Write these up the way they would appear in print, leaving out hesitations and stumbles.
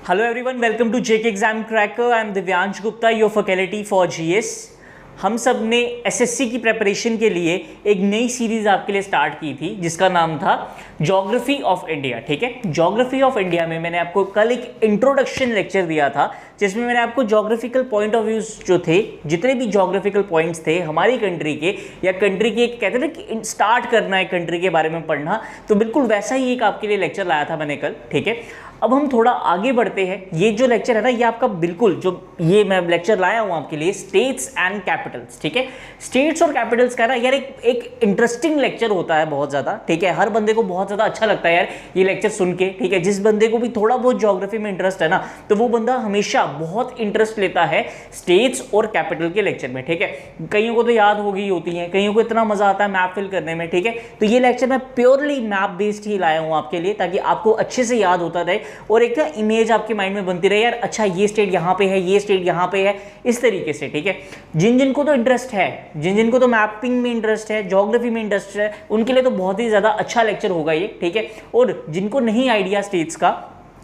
Hello everyone, welcome to JK Exam Cracker. I am Divyansh Gupta, your faculty for GS. हम सब ने SSC की preparation के लिए एक नई सीरीज़ आपके लिए स्टार्ट की थी जिसका नाम था ज्योग्राफी ऑफ इंडिया। ठीक है, ज्योग्राफी ऑफ इंडिया में मैंने आपको कल एक इंट्रोडक्शन लेक्चर दिया था जिसमें मैंने आपको ज्योग्राफिकल पॉइंट ऑफ व्यूज जो थे, जितने भी ज्योग्राफिकल पॉइंट्स थे हमारी कंट्री के या कंट्री के, कहते हैं ना कि स्टार्ट करना है कंट्री के बारे में पढ़ना, तो बिल्कुल वैसा ही एक आपके लिए लेक्चर लाया था मैंने कल। ठीक है, अब हम थोड़ा आगे बढ़ते हैं। ये जो लेक्चर है ना, ये आपका बिल्कुल जो ये मैं लेक्चर लाया हूँ आपके लिए स्टेट्स एंड कैपिटल्स। ठीक है, स्टेट्स और कैपिटल्स का ना यार एक इंटरेस्टिंग लेक्चर होता है बहुत ज़्यादा। ठीक है, हर बंदे को बहुत ज़्यादा अच्छा लगता है यार ये लेक्चर सुन के। ठीक है, जिस बंदे को भी थोड़ा बहुत ज्योग्राफी में इंटरेस्ट है ना, तो वो बंदा हमेशा बहुत इंटरेस्ट लेता है स्टेट्स और कैपिटल के लेक्चर में। ठीक है, कईयों को तो याद हो गई होती है, कईयों को इतना मजा आता है मैप फिल करने में। ठीक है, तो ये लेक्चर मैं प्योरली मैप बेस्ड ही लाया हूँ आपके लिए, ताकि आपको अच्छे से याद होता रहे और एक ना इमेज आपके माइंड में बनती रहे, यार अच्छा ये स्टेट यहाँ पे है, ये स्टेट यहाँ पे है, इस तरीके से। ठीक है, जिन जिनको तो इंटरेस्ट है, जिन जिनको तो मैपिंग में इंटरेस्ट है, ज्योग्राफी में इंटरेस्ट है, उनके लिए तो बहुत ही ज़्यादा अच्छा लेक्चर होगा ये। ठीक है, और जिनको नहीं आइडिया स्टेट्स का,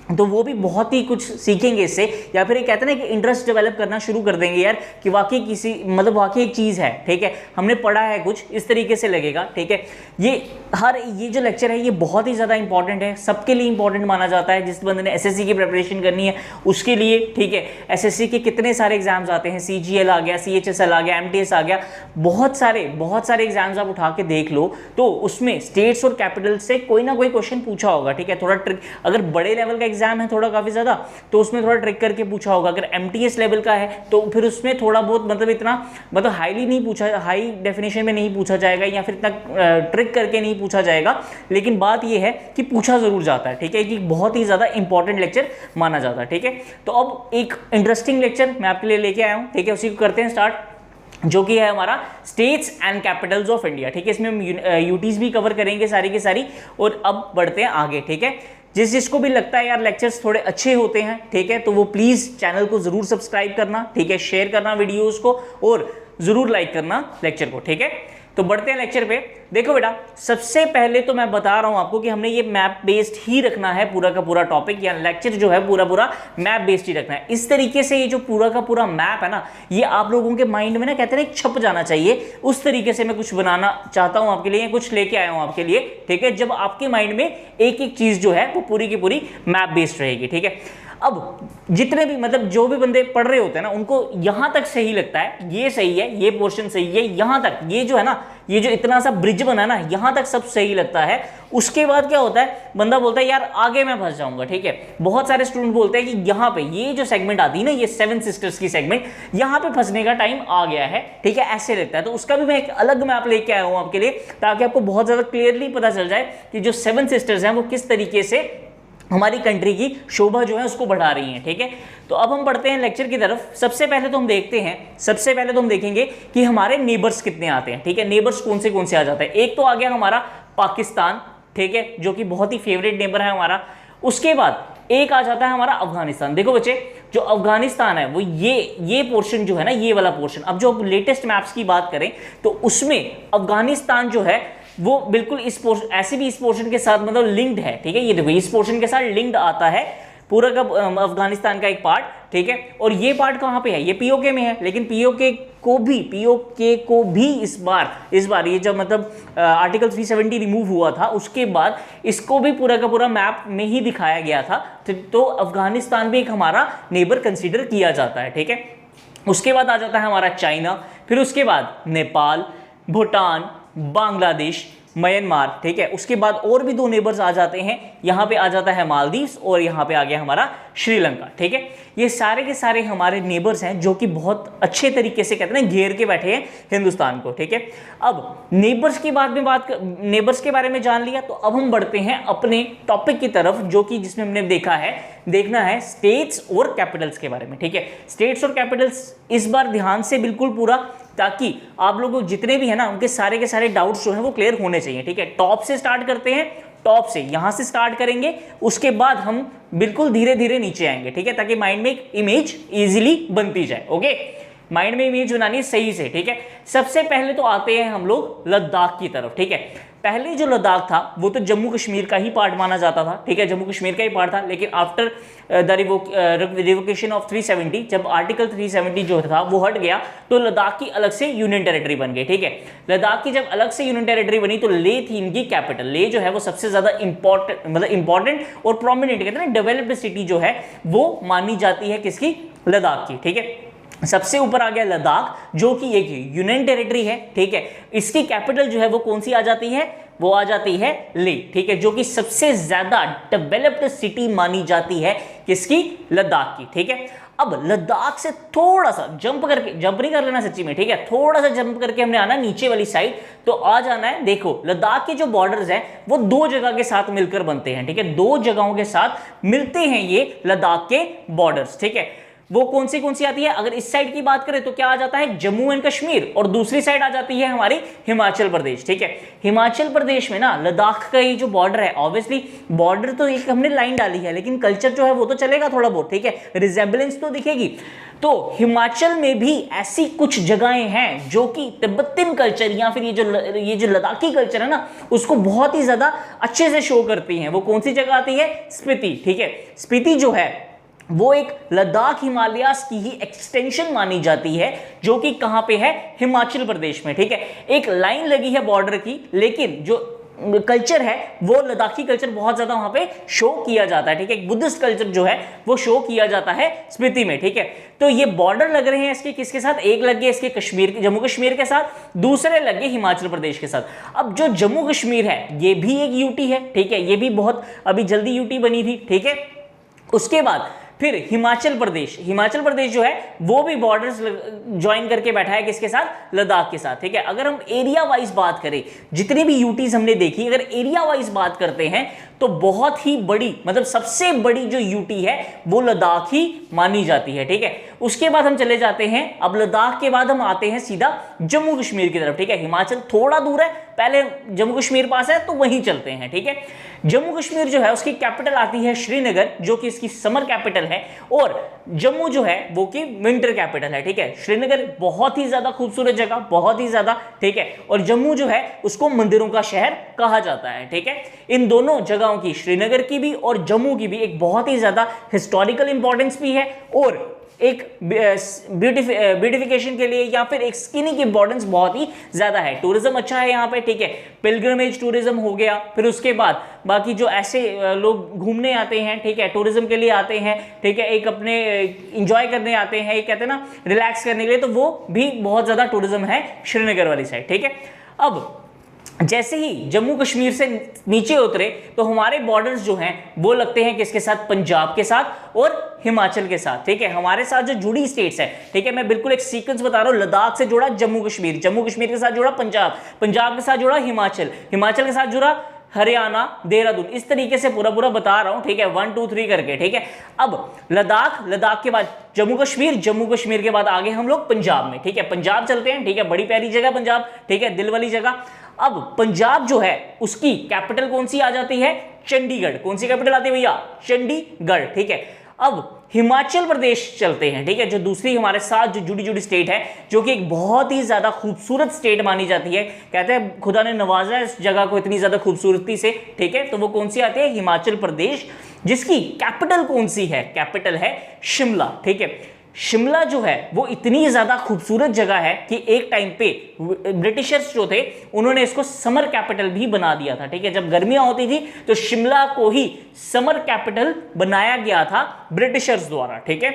तो वो भी बहुत ही कुछ सीखेंगे इससे, या फिर ये कहते हैं ना कि इंटरेस्ट डेवलप करना शुरू कर देंगे यार कि वाकई किसी मतलब वाकई एक चीज़ है। ठीक है, हमने पढ़ा है कुछ, इस तरीके से लगेगा। ठीक है, ये जो लेक्चर है ये बहुत ही ज़्यादा इंपॉर्टेंट है, सबके लिए इंपॉर्टेंट माना जाता है। जिस बंदे ने एसएससी की प्रिपरेशन करनी है उसके लिए। ठीक है, एसएससी के कितने सारे एग्जाम्स आते हैं, सीजीएल आ गया, सीएचएसएल आ गया, एमटीएस आ गया, बहुत सारे एग्जाम्स आप उठा के देख लो, तो उसमें स्टेट्स और कैपिटल से कोई ना कोई क्वेश्चन पूछा होगा। ठीक है, थोड़ा ट्रिक, अगर बड़े लेवल का एग्जाम है थोड़ा काफी ज्यादा, तो उसमें थोड़ा ट्रिक करके पूछा होगा। अगर एमटीएस लेवल का है तो फिर उसमें थोड़ा बहुत मतलब इतना मतलब हाईली नहीं पूछा, हाई डेफिनेशन में नहीं पूछा जाएगा, या फिर इतना ट्रिक करके नहीं पूछा जाएगा, लेकिन बात यह है कि पूछा जरूर जाता है। ठीक है, कि बहुत ही ज्यादा इंपॉर्टेंट लेक्चर माना जाता है। ठीक है, तो अब एक इंटरेस्टिंग लेक्चर मैं आपके लिए लेके आया हूं। ठीक है, उसी को करते हैं स्टार्ट, जो कि है हमारा states and Capitals of India. ठीक है, इसमें हम यूटीज भी कवर करेंगे सारी की सारी, और अब बढ़ते हैं आगे। ठीक है, जिसको भी लगता है यार लेक्चर्स थोड़े अच्छे होते हैं, ठीक है, तो वो प्लीज चैनल को जरूर सब्सक्राइब करना। ठीक है, शेयर करना वीडियोस को, और जरूर लाइक करना लेक्चर को। ठीक है, तो बढ़ते हैं लेक्चर पे। देखो बेटा, सबसे पहले तो मैं बता रहा हूं आपको कि हमने ये मैप बेस्ड ही रखना है पूरा का पूरा टॉपिक, या लेक्चर जो है पूरा मैप बेस्ड ही रखना है। इस तरीके से ये जो पूरा का पूरा मैप है ना, ये आप लोगों के माइंड में ना कहते हैं छप जाना चाहिए। उस तरीके से मैं कुछ बनाना चाहता हूं आपके लिए, कुछ लेके आया हूं आपके लिए। ठीक है, जब आपके माइंड में एक एक चीज जो है वो पूरी की पूरी मैप बेस्ड रहेगी। ठीक है, अब जितने भी मतलब जो भी बंदे पढ़ रहे होते हैं ना, उनको यहां तक सही लगता है, ये सही है, ये पोर्शन सही है, यहां तक, ये जो है ना, ये जो इतना सा ब्रिज बना है ना, यहां तक सब सही लगता है। उसके बाद क्या होता है, बंदा बोलता है यार आगे मैं फंस जाऊंगा। ठीक है, बहुत सारे स्टूडेंट बोलते हैं कि यहां पे ये जो सेगमेंट आती है ना, ये सेवन सिस्टर्स की सेगमेंट, यहां पे फंसने का टाइम आ गया है। ठीक है, ऐसे लगता है, तो उसका भी मैं एक अलग मैप लेके आया हूं आपके लिए, ताकि आपको बहुत ज्यादा क्लियरली पता चल जाए कि जो सेवन सिस्टर्स हैं वो किस तरीके से हमारी कंट्री की शोभा जो है उसको बढ़ा रही हैं। ठीक है, तो अब हम बढ़ते हैं लेक्चर की तरफ। सबसे पहले तो हम देखेंगे कि हमारे नेबर्स कितने आते हैं। ठीक है, नेबर्स कौन से आ जाते हैं। एक तो आ गया हमारा पाकिस्तान, ठीक है, जो कि बहुत ही फेवरेट नेबर है हमारा। उसके बाद एक आ जाता है हमारा अफगानिस्तान। देखो बच्चे, जो अफगानिस्तान है वो ये पोर्शन जो है ना, ये वाला पोर्शन। अब जो लेटेस्ट मैप्स की बात करें तो उसमें अफगानिस्तान जो है वो बिल्कुल इस पोर्शन, ऐसे भी इस पोर्शन के साथ मतलब लिंक्ड है। ठीक है, ये देखो इस पोर्शन के साथ लिंक्ड आता है पूरा का अफगानिस्तान का एक पार्ट। ठीक है, और ये पार्ट कहाँ पे है, ये पीओके में है, लेकिन पीओके को भी इस बार ये जब मतलब आर्टिकल 370 रिमूव हुआ था, उसके बाद इसको भी पूरा का पूरा मैप में ही दिखाया गया था। तो अफगानिस्तान भी एक हमारा नेबर कंसीडर किया जाता है। ठीक है, उसके बाद आ जाता है हमारा चाइना, फिर उसके बाद नेपाल, भूटान, बांग्लादेश, म्यांमार। ठीक है, उसके बाद और भी दो नेबर्स आ जाते हैं, यहाँ पे आ जाता है मालदीव्स, और यहाँ पे आ गया हमारा श्रीलंका। ठीक है, ये सारे के सारे हमारे नेबर्स हैं जो कि बहुत अच्छे तरीके से कहते हैं घेर के बैठे हैं हिंदुस्तान को। ठीक है, अब नेबर्स के बारे में जान लिया, तो अब हम बढ़ते हैं अपने टॉपिक की तरफ, जो कि जिसमें हमने देखना है स्टेट्स और कैपिटल्स के बारे में। ठीक है, स्टेट्स और कैपिटल्स इस बार ध्यान से बिल्कुल पूरा, ताकि आप लोगों को जितने भी है ना उनके सारे के सारे डाउट्स जो हैं वो क्लियर होने चाहिए। ठीक है, टॉप से स्टार्ट करते हैं, टॉप से यहां से स्टार्ट करेंगे, उसके बाद हम बिल्कुल धीरे धीरे नीचे आएंगे। ठीक है, ताकि माइंड में एक इमेज इजीली बनती जाए। ओके, माइंड में इमेज बनानी है सही से, ठीक है। सबसे पहले तो आते हैं हम लोग लद्दाख की तरफ, ठीक है। पहले जो लद्दाख था वो तो जम्मू कश्मीर का ही पार्ट माना जाता था, ठीक है, जम्मू कश्मीर का ही पार्ट था। लेकिन आफ्टर द रिवोकेशन ऑफ 370, जब आर्टिकल 370 जो था वो हट गया, तो लद्दाख की अलग से यूनियन टेरिटरी बन गई, ठीक है। लद्दाख की जब अलग से यूनियन टेरिटरी बनी तो ले थी इनकी कैपिटल। ले जो है वो सबसे ज्यादा इंपॉर्टेंट और प्रोमिनेंट, कहते हैं ना, डेवलप्ड सिटी जो है वो मानी जाती है किसकी, लद्दाख की, ठीक है। सबसे ऊपर आ गया लद्दाख, जो कि एक यूनियन टेरिटरी है, ठीक है। इसकी कैपिटल जो है वो कौन सी आ जाती है, वो आ जाती है ले, ठीक है, जो कि सबसे ज्यादा डेवलप्ड सिटी मानी जाती है किसकी, लद्दाख की, ठीक है। अब लद्दाख से थोड़ा सा जंप करके, जंप नहीं कर लेना सच्ची में, ठीक है, थोड़ा सा जंप करके हमने आना नीचे वाली साइड, तो आ जाना है, देखो लद्दाख के जो बॉर्डर्स हैं वो दो जगह के साथ मिलकर बनते हैं, ठीक है, दो जगहों के साथ मिलते हैं ये लद्दाख के बॉर्डर्स, ठीक है। वो कौन सी आती है, अगर इस साइड की बात करें तो क्या आ जाता है, जम्मू एंड कश्मीर, और दूसरी साइड आ जाती है हमारी हिमाचल प्रदेश, ठीक है। हिमाचल प्रदेश में ना लद्दाख का ये जो बॉर्डर है, ऑब्वियसली बॉर्डर तो एक हमने लाइन डाली है, लेकिन कल्चर जो है वो तो चलेगा थोड़ा बहुत, ठीक है, रिजेम्बलेंस तो दिखेगी। तो हिमाचल में भी ऐसी कुछ जगहें हैं जो कि तिब्बतियन कल्चर या फिर ये जो लद्दाखी कल्चर है ना, उसको बहुत ही ज्यादा अच्छे से शो करती हैं। वो कौन सी जगह आती है, स्पीति, ठीक है। स्पीति जो है वो एक लद्दाख हिमालयास की ही एक्सटेंशन मानी जाती है, जो कि कहां पे है, हिमाचल प्रदेश में, ठीक है। एक लाइन लगी है बॉर्डर की, लेकिन जो कल्चर है वो लद्दाखी कल्चर बहुत ज्यादा वहां पे शो किया जाता है, ठीक है। बुद्धिस्ट कल्चर जो है वो शो किया जाता है स्पीति में, ठीक है। तो ये बॉर्डर लग रहे हैं इसके किसके साथ, एक लग गए इसके कश्मीर, जम्मू कश्मीर के साथ, दूसरे लग गए हिमाचल प्रदेश के साथ। अब जो जम्मू कश्मीर है ये भी एक यूटी है, ठीक है, ये भी बहुत अभी जल्दी यूटी बनी थी, ठीक है। उसके बाद फिर हिमाचल प्रदेश जो है वो भी बॉर्डर्स ज्वाइन करके बैठा है किसके साथ, लद्दाख के साथ, ठीक है। अगर हम एरिया वाइज बात करें, जितनी भी यूटीज हमने देखी, अगर एरिया वाइज बात करते हैं तो बहुत ही बड़ी, मतलब सबसे बड़ी जो यूटी है वो लद्दाख ही मानी जाती है, ठीक है। उसके बाद हम चले जाते हैं, अब लद्दाख के बाद हम आते हैं सीधा जम्मू कश्मीर की तरफ, ठीक है। हिमाचल थोड़ा दूर है, पहले जम्मू कश्मीर पास है तो वहीं चलते हैं, ठीक है। जम्मू कश्मीर जो है उसकी कैपिटल आती है श्रीनगर, जो कि इसकी समर कैपिटल है, और जम्मू जो है वो की विंटर कैपिटल है, ठीक है। श्रीनगर बहुत ही ज्यादा खूबसूरत जगह, बहुत ही ज्यादा, ठीक है, और जम्मू जो है उसको मंदिरों का शहर कहा जाता है, ठीक है। इन दोनों जगहों की, श्रीनगर की भी और जम्मू की भी, एक बहुत ही ज्यादा हिस्टोरिकल इंपॉर्टेंस भी है, और एक ब्यूटिफिकेशन के लिए या फिर एक स्किनी की इंपॉर्टेंस बहुत ही ज्यादा है। टूरिज्म अच्छा है यहाँ पे, ठीक है, पिलग्रिमेज टूरिज्म हो गया, फिर उसके बाद बाकी जो ऐसे लोग घूमने आते हैं, ठीक है, टूरिज्म के लिए आते हैं, ठीक है, एक अपने इंजॉय करने आते हैं, एक कहते हैं ना रिलैक्स करने के लिए, तो वो भी बहुत ज्यादा टूरिज्म है श्रीनगर वाली साइड, ठीक है। अब जैसे ही जम्मू कश्मीर से नीचे उतरे तो हमारे बॉर्डर्स जो हैं वो लगते हैं किसके साथ, पंजाब के साथ और हिमाचल के साथ, ठीक है। हमारे साथ जो जुड़ी स्टेट्स है, ठीक है, मैं बिल्कुल एक सीक्वेंस बता रहा हूं, लद्दाख से जुड़ा जम्मू कश्मीर, जम्मू कश्मीर के साथ जुड़ा पंजाब, पंजाब के साथ जुड़ा हिमाचल, हिमाचल के साथ जुड़ा हरियाणा, देहरादून, इस तरीके से पूरा बता रहा हूं, ठीक है, 1 2 3 करके, ठीक है। अब लद्दाख के बाद जम्मू कश्मीर के बाद आगे हम लोग पंजाब में, ठीक है, पंजाब चलते हैं, ठीक है, बड़ी प्यारी जगह पंजाब, ठीक है, दिल वाली जगह। अब पंजाब जो है उसकी कैपिटल कौन सी आ जाती है, चंडीगढ़। कौन सी कैपिटल आती है भैया, चंडीगढ़, ठीक है। अब हिमाचल प्रदेश चलते हैं, ठीक है, जो दूसरी हमारे साथ जो जुड़ी स्टेट है, जो कि एक बहुत ही ज्यादा खूबसूरत स्टेट मानी जाती है, कहते हैं खुदा ने नवाजा इस जगह को इतनी ज्यादा खूबसूरती से, ठीक है। तो वो कौन सी आती है, हिमाचल प्रदेश, जिसकी कैपिटल कौन सी है, कैपिटल है शिमला, ठीक है। शिमला जो है वो इतनी ज्यादा खूबसूरत जगह है कि एक टाइम पे ब्रिटिशर्स जो थे उन्होंने इसको समर कैपिटल भी बना दिया था, ठीक है। जब गर्मियां होती थी तो शिमला को ही समर कैपिटल बनाया गया था ब्रिटिशर्स द्वारा, ठीक है।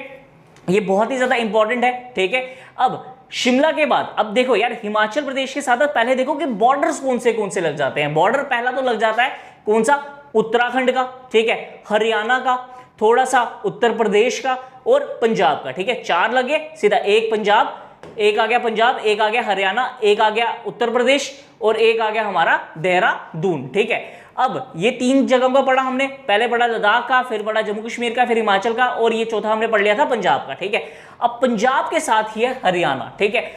ये बहुत ही ज्यादा इंपॉर्टेंट है, ठीक है। अब शिमला के बाद अब देखो यार, हिमाचल प्रदेश के साथ पहले देखो कि बॉर्डर्स कौन से लग जाते हैं। बॉर्डर पहला तो लग जाता है कौन सा, उत्तराखंड का, ठीक है, हरियाणा का, थोड़ा सा उत्तर प्रदेश का और पंजाब का, ठीक है। 4 लगे, सीधा एक पंजाब, एक आ गया पंजाब, एक आ गया हरियाणा, एक आ गया उत्तर प्रदेश और एक आ गया हमारा देहरादून, ठीक है। अब ये 3 जगहों का पढ़ा हमने, पहले पढ़ा लद्दाख का, फिर पढ़ा जम्मू कश्मीर का, फिर हिमाचल का, और ये चौथा हमने पढ़ लिया था पंजाब का, ठीक है। अब पंजाब के साथ ही है हरियाणा, ठीक है।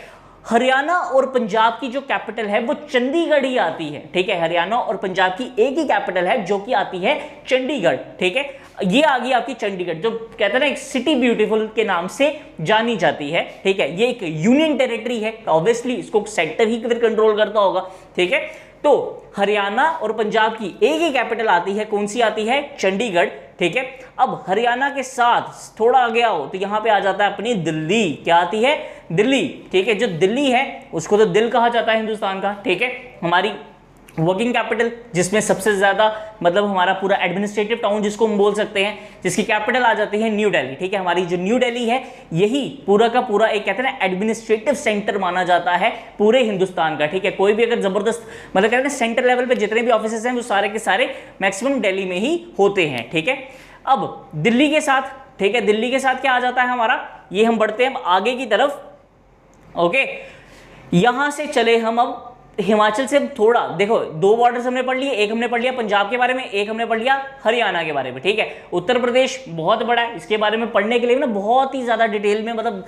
हरियाणा और पंजाब की जो कैपिटल है वो चंडीगढ़ ही आती है, ठीक है। हरियाणा और पंजाब की एक ही कैपिटल है जो कि आती है चंडीगढ़, ठीक है। ये आ गई आपकी चंडीगढ़, जो कहते हैं ना एक सिटी ब्यूटीफुल के नाम से जानी जाती है, ठीक है। ये एक यूनियन टेरिटरी है, ऑब्वियसली इसको सेंटर ही फिर कंट्रोल करता होगा, ठीक है। तो हरियाणा और पंजाब की एक ही कैपिटल आती है, कौन सी आती है? चंडीगढ़, ठीक है। अब हरियाणा के साथ थोड़ा आगे आओ तो यहां पे आ जाता है अपनी दिल्ली, क्या आती है? दिल्ली, ठीक है। जो दिल्ली है उसको तो दिल कहा जाता है हिंदुस्तान का, ठीक है। हमारी वर्किंग कैपिटल, जिसमें सबसे ज्यादा मतलब हमारा पूरा एडमिनिस्ट्रेटिव टाउन जिसको हम बोल सकते हैं, जिसकी कैपिटल आ जाती है न्यू दिल्ली, ठीक है। हमारी जो न्यू दिल्ली है यही पूरा का पूरा एक कहते हैं ना एडमिनिस्ट्रेटिव सेंटर माना जाता है पूरे हिंदुस्तान का, ठीक है। कोई भी अगर जबरदस्त मतलब कहते हैं सेंटर लेवल पे जितने भी ऑफिसेस हैं वो सारे के सारे मैक्सिमम दिल्ली में ही होते हैं, ठीक है। अब दिल्ली के साथ, ठीक है, दिल्ली के साथ क्या आ जाता है हमारा, ये हम बढ़ते हैं आगे की तरफ, ओके। यहां से चले हम अब हिमाचल से थोड़ा, देखो दो बॉर्डर्स हमने पढ़ लिए, एक हमने पढ़ लिया पंजाब के बारे में, एक हमने पढ़ लिया हरियाणा के बारे में, ठीक है। उत्तर प्रदेश बहुत बड़ा है, इसके बारे में पढ़ने के लिए ना बहुत ही ज्यादा डिटेल में मतलब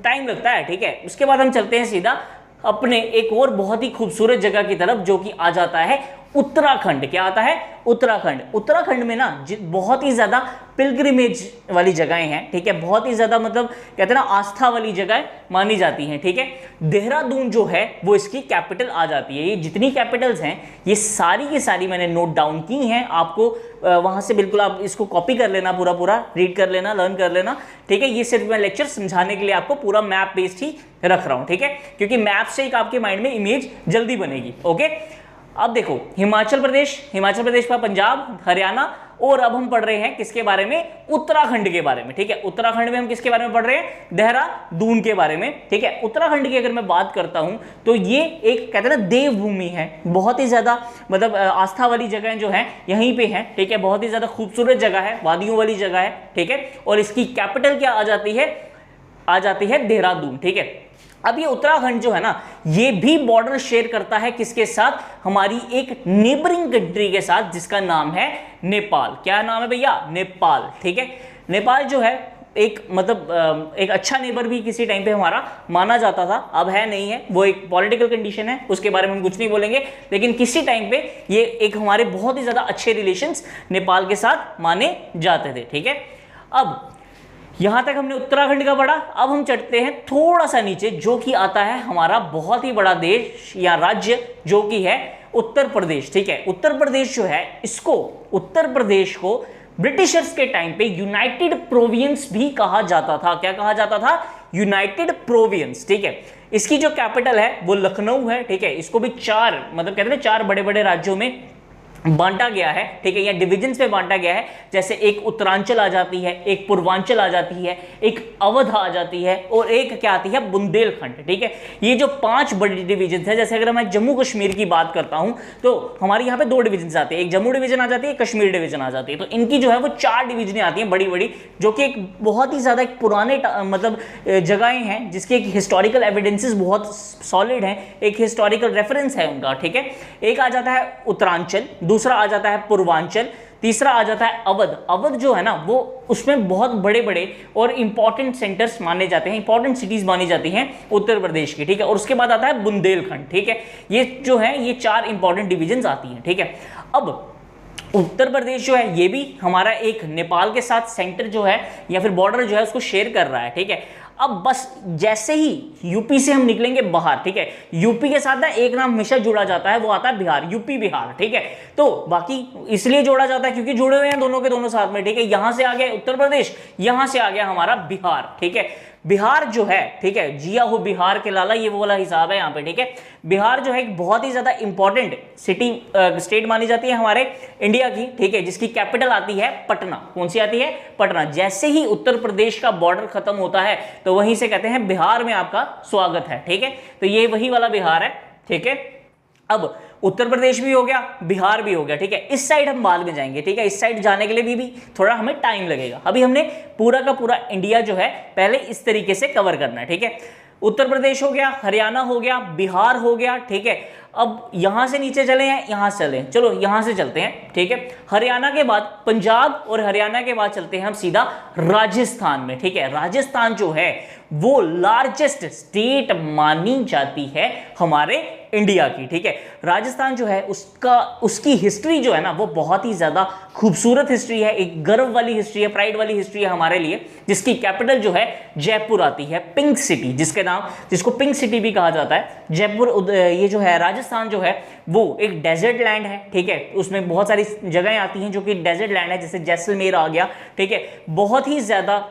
टाइम लगता है, ठीक है। उसके बाद हम चलते हैं सीधा अपने एक और बहुत ही खूबसूरत जगह की तरफ, जो कि आ जाता है उत्तराखंड। क्या आता है? उत्तराखंड। उत्तराखंड में ना बहुत ही ज्यादा पिलग्रिमेज वाली जगहें हैं, ठीक है। बहुत ही ज्यादा मतलब कहते हैं ना आस्था वाली जगह मानी जाती हैं, ठीक है। देहरादून जो है वो इसकी कैपिटल आ जाती है। ये जितनी कैपिटल्स हैं ये सारी की सारी मैंने नोट डाउन की हैं, आपको वहां से बिल्कुल आप इसको कॉपी कर लेना, पूरा पूरा रीड कर लेना, लर्न कर लेना, ठीक है। ये सिर्फ मैं लेक्चर समझाने के लिए आपको पूरा मैप बेस्ड ही रख रहा हूं, ठीक है, क्योंकि मैप से एक आपके माइंड में इमेज जल्दी बनेगी, ओके। अब देखो हिमाचल प्रदेश का पंजाब, हरियाणा, और अब हम पढ़ रहे हैं किसके बारे में? उत्तराखंड के बारे में, ठीक है। उत्तराखंड में हम किसके बारे में पढ़ रहे हैं? देहरादून के बारे में, ठीक है। उत्तराखंड की अगर मैं बात करता हूं तो ये एक कहते हैं ना देवभूमि है, बहुत ही ज्यादा मतलब आस्था वाली जगह जो है यहीं पे है, ठीक है। बहुत ही ज्यादा खूबसूरत जगह है, वादियों वाली जगह है, ठीक है। और इसकी कैपिटल क्या आ जाती है? देहरादून, ठीक है। अब ये उत्तराखंड जो है ना ये भी बॉर्डर शेयर करता है किसके साथ? हमारी एक नेबरिंग कंट्री के साथ, जिसका नाम है नेपाल। क्या नाम है भैया? नेपाल, ठीक है। नेपाल जो है एक मतलब एक अच्छा नेबर भी किसी टाइम पे हमारा माना जाता था, अब है नहीं है, वो एक पॉलिटिकल कंडीशन है, उसके बारे में हम कुछ नहीं बोलेंगे, लेकिन किसी टाइम पे ये एक हमारे बहुत ही ज्यादा अच्छे रिलेशंस नेपाल के साथ माने जाते थे, ठीक है। अब यहां तक हमने उत्तराखंड का पढ़ा। अब हम चढ़ते हैं थोड़ा सा नीचे, जो कि आता है हमारा बहुत ही बड़ा देश या राज्य, जो कि है उत्तर प्रदेश, ठीक है। उत्तर प्रदेश जो है उत्तर प्रदेश को ब्रिटिशर्स के टाइम पे यूनाइटेड प्रोविंस भी कहा जाता था। क्या कहा जाता था? यूनाइटेड प्रोविंस, ठीक है। इसकी जो कैपिटल है वो लखनऊ है, ठीक है। इसको भी चार मतलब कहते हैं चार बड़े बड़े राज्यों में बांटा गया है, ठीक है, या डिविजन्स में बांटा गया है। जैसे एक उत्तरांचल आ जाती है, एक पूर्वांचल आ जाती है, एक अवध आ जाती है, और एक क्या आती है? बुंदेलखंड, ठीक है। ये जो पांच बड़ी डिविजन्स है, जैसे अगर मैं जम्मू कश्मीर की बात करता हूं तो हमारे यहाँ पे दो डिविजन्स आते हैं, एक जम्मू डिवीजन आ जाती है, कश्मीर डिवीजन आ जाती है। तो इनकी जो है वो चार डिविजनें आती हैं बड़ी बड़ी, जो कि एक बहुत ही ज्यादा एक पुराने मतलब जगहें हैं, जिसके एक हिस्टोरिकल एविडेंसेस बहुत सॉलिड हैं, एक हिस्टोरिकल रेफरेंस है उनका, ठीक है। एक आ जाता है उत्तरांचल, दूसरा आ जाता है पूर्वांचल, तीसरा आ जाता है अवध। अवध जो है ना वो उसमें बहुत बड़े बड़े और इंपॉर्टेंट सेंटर्स माने जाते हैं, इंपॉर्टेंट सिटीज मानी जाती हैं उत्तर प्रदेश की, ठीक है। और उसके बाद आता है बुंदेलखंड, ठीक है। ये जो है ये चार इंपॉर्टेंट डिविजन्स आती हैं, ठीक है। अब उत्तर प्रदेश जो है ये भी हमारा एक नेपाल के साथ सेंटर जो है या फिर बॉर्डर जो है उसको शेयर कर रहा है, ठीक है। अब बस जैसे ही यूपी से हम निकलेंगे बाहर, ठीक है, यूपी के साथ ना एक नाम हमेशा जुड़ा जाता है, वो आता है बिहार, यूपी बिहार, ठीक है। तो बाकी इसलिए जोड़ा जाता है क्योंकि जुड़े हुए हैं दोनों के दोनों साथ में, ठीक है। यहां से आ गया उत्तर प्रदेश, यहां से आ गया हमारा बिहार, ठीक है। बिहार जो है, ठीक है, जिया हो बिहार के लाला, ये वो वाला हिसाब है यहाँ पे, ठीक है। बिहार जो है एक बहुत ही ज्यादा इंपॉर्टेंट सिटी स्टेट मानी जाती है हमारे इंडिया की, ठीक है, जिसकी कैपिटल आती है पटना। कौन सी आती है? पटना। जैसे ही उत्तर प्रदेश का बॉर्डर खत्म होता है तो वहीं से कहते हैं बिहार में आपका स्वागत है, ठीक है। तो ये वही वाला बिहार है, ठीक है। अब उत्तर प्रदेश भी हो गया, बिहार भी हो गया, ठीक है। इस साइड हम बाद में जाएंगे, ठीक है। इस साइड जाने के लिए भी थोड़ा हमें टाइम लगेगा। अभी हमने पूरा का पूरा इंडिया जो है पहले इस तरीके से कवर करना है, ठीक है। उत्तर प्रदेश हो गया, हरियाणा हो गया, बिहार हो गया, ठीक है। अब यहां से नीचे चले हैं, यहां से चले, चलो यहां से चलते हैं, ठीक है। हरियाणा के बाद पंजाब और हरियाणा के बाद चलते हैं हम सीधा राजस्थान में, ठीक है। राजस्थान जो है वो लार्जेस्ट स्टेट मानी जाती है हमारे इंडिया की, ठीक है। राजस्थान जो है उसकी हिस्ट्री जो है ना वो बहुत ही ज्यादा खूबसूरत हिस्ट्री है, एक गर्व वाली हिस्ट्री है, प्राइड वाली हिस्ट्री है हमारे लिए, जिसकी कैपिटल जो है जयपुर आती है, पिंक सिटी, जिसको पिंक सिटी भी कहा जाता है। जयपुर ये जो है राजस्थान जो है वो एक डेजर्ट लैंड है, ठीक है। उसमें बहुत सारी जगहें आती हैं जो कि डेजर्ट लैंड है, जैसे जैसलमेर आ गया, ठीक है। बहुत ही ज्यादा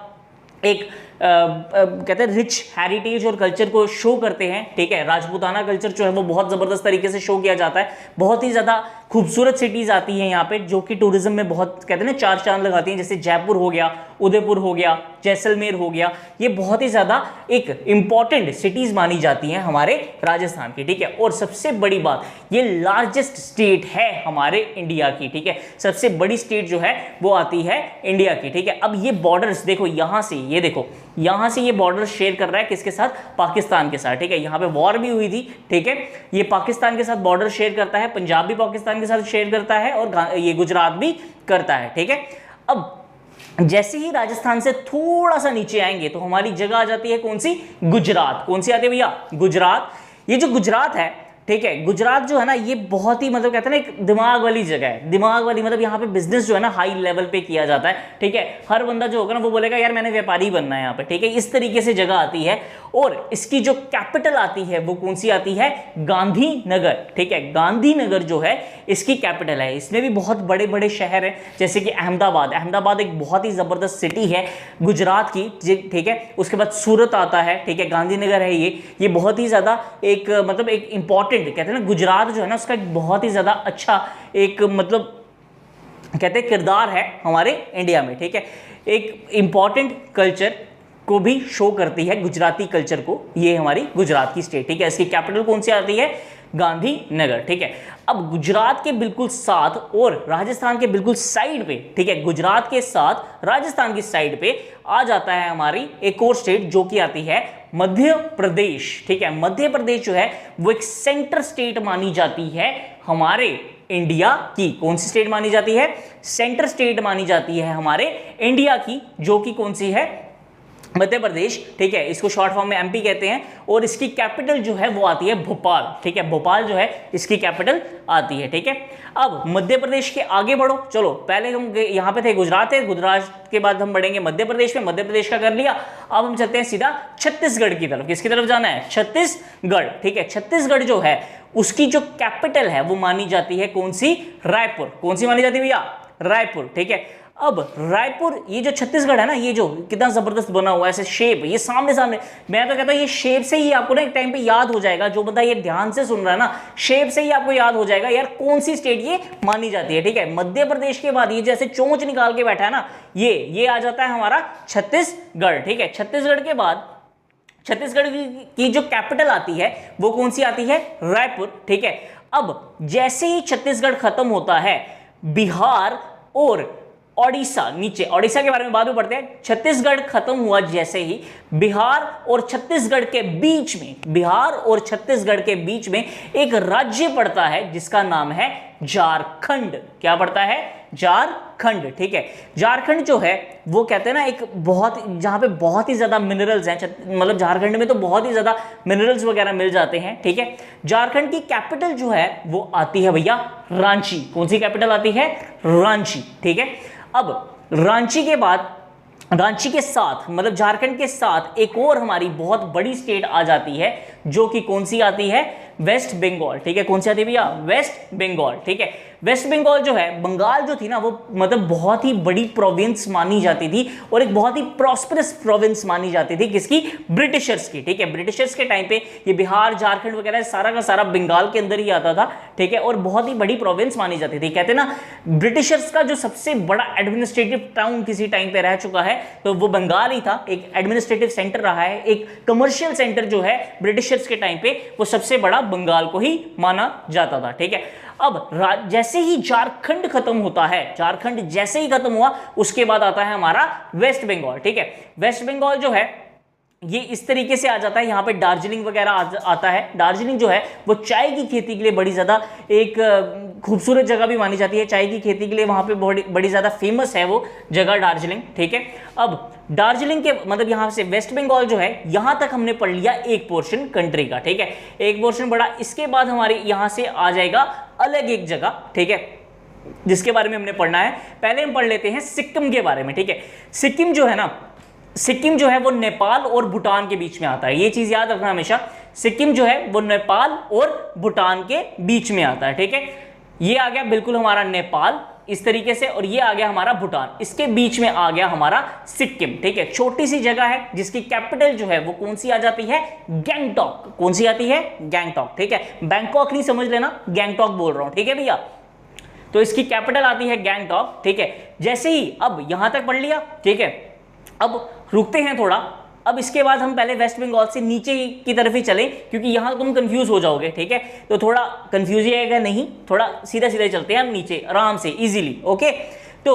एक कहते हैं रिच हेरिटेज और कल्चर को शो करते हैं, ठीक है। राजपूताना कल्चर जो है वो बहुत जबरदस्त तरीके से शो किया जाता है। बहुत ही ज्यादा खूबसूरत सिटीज आती हैं यहाँ पे जो कि टूरिज्म में बहुत कहते हैं ना चार चांद लगाती हैं, जैसे जयपुर हो गया, उदयपुर हो गया, जैसलमेर हो गया। ये बहुत ही ज्यादा एक इंपॉर्टेंट सिटीज मानी जाती हैं हमारे राजस्थान की, ठीक है। और सबसे बड़ी बात, ये लार्जेस्ट स्टेट है हमारे इंडिया की, ठीक है। सबसे बड़ी स्टेट जो है वो आती है इंडिया की, ठीक है। अब ये बॉर्डर्स देखो, यहां से ये देखो, यहां से ये बॉर्डर शेयर कर रहा है किसके साथ, पाकिस्तान के साथ, ठीक है। यहां पे वॉर भी हुई थी, ठीक है। ये पाकिस्तान के साथ बॉर्डर शेयर करता है, पंजाब भी पाकिस्तान के साथ शेयर करता है और ये गुजरात भी करता है, ठीक है। अब जैसे ही राजस्थान से थोड़ा सा नीचे आएंगे तो हमारी जगह आ जाती है कौन सी, गुजरात। कौन सी आती है भैया, गुजरात। ये जो गुजरात है, ठीक है, गुजरात जो है ना ये बहुत ही मतलब कहते हैं ना एक दिमाग वाली जगह है। दिमाग वाली मतलब यहाँ पे बिजनेस जो है ना हाई लेवल पे किया जाता है, ठीक है। हर बंदा जो होगा ना वो बोलेगा यार मैंने व्यापारी बनना है यहाँ पे, ठीक है। इस तरीके से जगह आती है। और इसकी जो कैपिटल आती है वो कौन सी आती है, गांधीनगर, ठीक है। गांधीनगर जो है इसकी कैपिटल है। इसमें भी बहुत बड़े बड़े शहर हैं, जैसे कि अहमदाबाद एक बहुत ही जबरदस्त सिटी है गुजरात की, ठीक है। उसके बाद सूरत आता है, ठीक है। गांधीनगर है ये बहुत ही ज्यादा एक मतलब एक इंपॉर्टेंट कहते हैं ना, गुजरात जो है ना उसका एक बहुत ही ज्यादा अच्छा एक मतलब कहते हैं किरदार है हमारे इंडिया में, ठीक है। एक इंपॉर्टेंट कल्चर को भी शो करती है, गुजराती कल्चर को, ये हमारी गुजरात की स्टेट, ठीक है। इसकी कैपिटल कौन सी आती है, गांधीनगर, ठीक है। अब गुजरात के बिल्कुल साथ और राजस्थान के बिल्कुल साइड पे, ठीक है, गुजरात के साथ राजस्थान की साइड पे आ जाता है हमारी एक और स्टेट जो कि आती है मध्य प्रदेश, ठीक है। मध्य प्रदेश जो है वो एक सेंटर स्टेट मानी जाती है हमारे इंडिया की। कौन सी स्टेट मानी जाती है, सेंटर स्टेट मानी जाती है हमारे इंडिया की, जो कि कौन सी है, मध्य प्रदेश, ठीक है। इसको शॉर्ट फॉर्म में एमपी कहते हैं। और इसकी कैपिटल जो है वो आती है भोपाल, ठीक है। भोपाल जो है इसकी कैपिटल आती है, ठीक है। अब मध्य प्रदेश के आगे बढ़ो, चलो पहले हम यहाँ पे थे गुजरात है, गुजरात के बाद हम बढ़ेंगे मध्य प्रदेश में, मध्य प्रदेश का कर लिया। अब हम चलते हैं सीधा छत्तीसगढ़ की तरफ। किसकी तरफ जाना है, छत्तीसगढ़, ठीक है। छत्तीसगढ़ जो है उसकी जो कैपिटल है वो मानी जाती है कौन सी, रायपुर। कौन सी मानी जाती है भैया, रायपुर, ठीक है। अब रायपुर, ये जो छत्तीसगढ़ है ना, ये जो कितना जबरदस्त बना हुआ है ऐसे शेप, ये सामने सामने, मैं तो कहता हूँ ये शेप से ही आपको ना एक टाइम पे याद हो जाएगा, जो बंदा ये ध्यान से सुन रहा है ना, शेप से ही आपको याद हो जाएगा यार कौन सी स्टेट ये मानी जाती है, ठीक है। मध्य प्रदेश के बाद ये जैसे चोंच निकाल के बैठा है ना, ये आ जाता है हमारा छत्तीसगढ़, ठीक है। छत्तीसगढ़ के बाद छत्तीसगढ़ की जो कैपिटल आती है वो कौन सी आती है, रायपुर, ठीक है। अब जैसे ही छत्तीसगढ़ खत्म होता है, बिहार और ओडिशा, नीचे ओडिशा के बारे में बाद में पढ़ते हैं। छत्तीसगढ़ खत्म हुआ जैसे ही, बिहार और छत्तीसगढ़ के बीच में, बिहार और छत्तीसगढ़ के बीच में एक राज्य पड़ता है जिसका नाम है झारखंड। क्या पड़ता है, झारखंड, ठीक है। झारखंड जो है वो कहते हैं ना एक बहुत, जहां पे बहुत ही ज्यादा मिनरल्स हैं, मतलब झारखंड में तो बहुत ही ज्यादा मिनरल्स वगैरह मिल जाते हैं, ठीक है। झारखंड की कैपिटल जो है वो आती है भैया रांची। कौन सी कैपिटल आती है, रांची, ठीक है। अब रांची के बाद, रांची के साथ मतलब झारखंड के साथ एक और हमारी बहुत बड़ी स्टेट आ जाती है जो कि कौन सी आती है, वेस्ट बंगाल, ठीक है। कौन सी आती है भैया, वेस्ट बंगाल, ठीक है। वेस्ट बंगाल जो है, बंगाल जो थी ना वो मतलब बहुत ही बड़ी प्रोविंस मानी जाती थी और एक बहुत ही प्रॉस्परस प्रोविंस मानी जाती थी, किसकी, ब्रिटिशर्स की, ठीक है। ब्रिटिशर्स के टाइम पे ये बिहार, झारखंड वगैरह सारा का सारा बंगाल के अंदर ही आता था, ठीक है। और बहुत ही बड़ी प्रोविंस मानी जाती थी। कहते ना ब्रिटिशर्स का जो सबसे बड़ा एडमिनिस्ट्रेटिव टाउन किसी टाइम पे रह चुका है तो वो बंगाल ही था, एक एडमिनिस्ट्रेटिव सेंटर रहा है, एक कमर्शियल सेंटर जो है ब्रिटिशर्स के टाइम पे वो सबसे बड़ा बंगाल को ही माना जाता था, ठीक है। अब जैसे ही झारखंड खत्म होता है, झारखंड जैसे ही खत्म हुआ उसके बाद आता है हमारा वेस्ट बंगाल, ठीक है। वेस्ट बंगाल जो है ये इस तरीके से आ जाता है। यहाँ पे दार्जिलिंग वगैरह आता है। दार्जिलिंग जो है वो चाय की खेती के लिए बड़ी ज़्यादा एक खूबसूरत जगह भी मानी जाती है। चाय की खेती के लिए वहाँ पे बड़ी ज़्यादा फेमस है वो जगह दार्जिलिंग, ठीक है। अब दार्जिलिंग के मतलब यहाँ से वेस्ट बंगाल जो है, यहाँ तक हमने पढ़ लिया एक पोर्शन कंट्री का, ठीक है, एक पोर्शन पढ़ा। इसके बाद हमारे यहाँ से आ जाएगा अलग एक जगह, ठीक है, जिसके बारे में हमने पढ़ना है। पहले हम पढ़ लेते हैं सिक्किम के बारे में, ठीक है। सिक्किम जो है ना, सिक्किम जो है वो नेपाल और भूटान के बीच में आता है। ये चीज याद रखना हमेशा, सिक्किम जो है वो नेपाल और भूटान के बीच में आता है, ठीक है। ये आ गया बिल्कुल हमारा नेपाल इस तरीके से, और ये आ गया हमारा भूटान, इसके बीच में आ गया हमारा सिक्किम, ठीक है। छोटी सी जगह है जिसकी कैपिटल जो है वो कौन सी आ जाती है, गैंगटॉक। कौन सी आती है, गैंगटॉक, ठीक है। बैंकॉक नहीं समझ लेना, गैंगटॉक बोल रहा हूं, ठीक है भैया। तो इसकी कैपिटल आती है गैंगटॉक, ठीक है। जैसे ही अब यहां तक पढ़ लिया, ठीक है। अब रुकते हैं थोड़ा। अब इसके बाद हम पहले वेस्ट बंगाल से नीचे की तरफ ही चलें, क्योंकि यहां तुम कंफ्यूज हो जाओगे, ठीक है। तो थोड़ा कंफ्यूज आएगा नहीं, थोड़ा सीधा सीधा चलते हैं हम नीचे आराम से इजीली, ओके। तो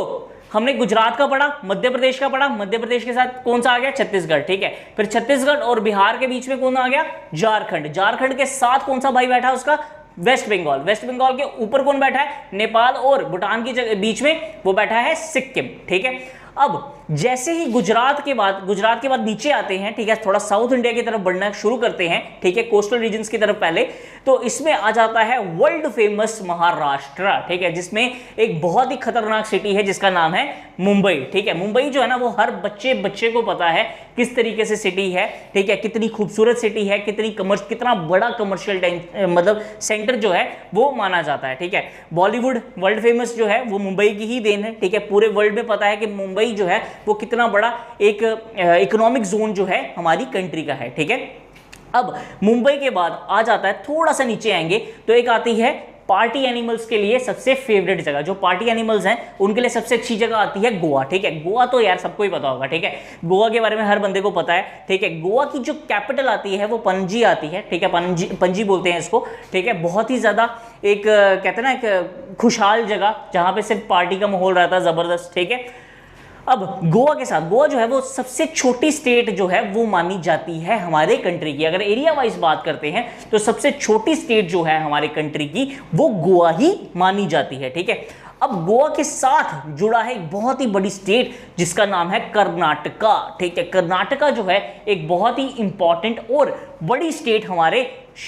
हमने गुजरात का पढ़ा, मध्य प्रदेश का पढ़ा, मध्य प्रदेश के साथ कौन सा आ गया, छत्तीसगढ़, ठीक है। फिर छत्तीसगढ़ और बिहार के बीच में कौन आ गया, झारखंड। झारखंड के साथ कौन सा भाई बैठा उसका, वेस्ट बंगाल। वेस्ट बंगाल के ऊपर कौन बैठा है, नेपाल और भूटान की बीच में वो बैठा है सिक्किम, ठीक है। अब जैसे ही गुजरात के बाद नीचे आते हैं, ठीक है, थोड़ा साउथ इंडिया की तरफ बढ़ना शुरू करते हैं, ठीक है, कोस्टल रीजन्स की तरफ पहले, तो इसमें आ जाता है वर्ल्ड फेमस महाराष्ट्र, ठीक है, जिसमें एक बहुत ही खतरनाक सिटी है जिसका नाम है मुंबई, ठीक है। मुंबई जो है ना वो हर बच्चे को पता है किस तरीके से सिटी है, ठीक है, कितनी खूबसूरत सिटी है, कितना बड़ा कमर्शियल मतलब सेंटर जो है वो माना जाता है, ठीक है। बॉलीवुड वर्ल्ड फेमस जो है वो मुंबई की ही देन है, ठीक है। पूरे वर्ल्ड में पता है कि मुंबई जो है वो कितना बड़ा एक इकोनॉमिक जोन जो है हमारी कंट्री का है, ठीक है। अब मुंबई के बाद आ जाता है, थोड़ा सा नीचे आएंगे तो एक आती है पार्टी एनिमल्स के लिए सबसे फेवरेट जगह, जो पार्टी एनिमल्स हैं उनके लिए सबसे अच्छी जगह आती है गोवा, ठीक है। गोवा तो यार सबको ही पता होगा, ठीक है, गोवा के बारे में हर बंदे को पता है, ठीक है। गोवा की जो कैपिटल आती है वो पणजी आती है, ठीक है, पणजी बोलते हैं इसको, ठीक है। बहुत ही ज्यादा एक कहते हैं ना एक खुशहाल जगह जहां पे सिर्फ पार्टी का माहौल रहता है जबरदस्त, ठीक है। अब गोवा के साथ, गोवा जो है वो सबसे छोटी स्टेट जो है वो मानी जाती है हमारे कंट्री की। अगर एरिया वाइज बात करते हैं तो सबसे छोटी स्टेट जो है हमारे कंट्री की वो गोवा ही मानी जाती है, ठीक है। अब गोवा के साथ जुड़ा है एक बहुत ही बड़ी स्टेट जिसका नाम है कर्नाटका, ठीक है। कर्नाटका जो है एक बहुत ही इंपॉर्टेंट और बड़ी स्टेट हमारे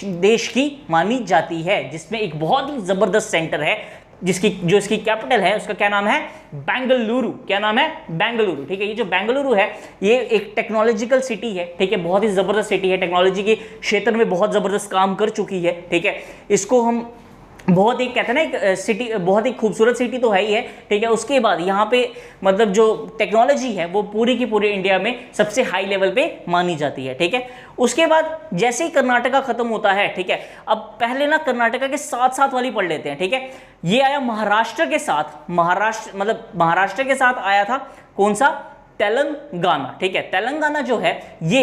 देश की मानी जाती है, जिसमें एक बहुत ही जबरदस्त सेंटर है जो इसकी कैपिटल है उसका क्या नाम है, बेंगलुरु। क्या नाम है, बेंगलुरु, ठीक है। ये जो बेंगलुरु है ये एक टेक्नोलॉजिकल सिटी है, ठीक है, बहुत ही जबरदस्त सिटी है, टेक्नोलॉजी के क्षेत्र में बहुत जबरदस्त काम कर चुकी है, ठीक है। इसको हम बहुत ही कहते हैं ना एक सिटी, बहुत ही खूबसूरत सिटी तो है ही है, ठीक है। उसके बाद यहाँ पे मतलब जो टेक्नोलॉजी है वो पूरी की पूरी इंडिया में सबसे हाई लेवल पे मानी जाती है, ठीक है। उसके बाद जैसे ही कर्नाटका खत्म होता है, ठीक है, अब पहले ना कर्नाटका के साथ साथ वाली पढ़ लेते हैं, ठीक है। ये आया महाराष्ट्र के साथ, महाराष्ट्र के साथ आया था कौन सा, तेलंगाना, ठीक है। तेलंगाना जो है ये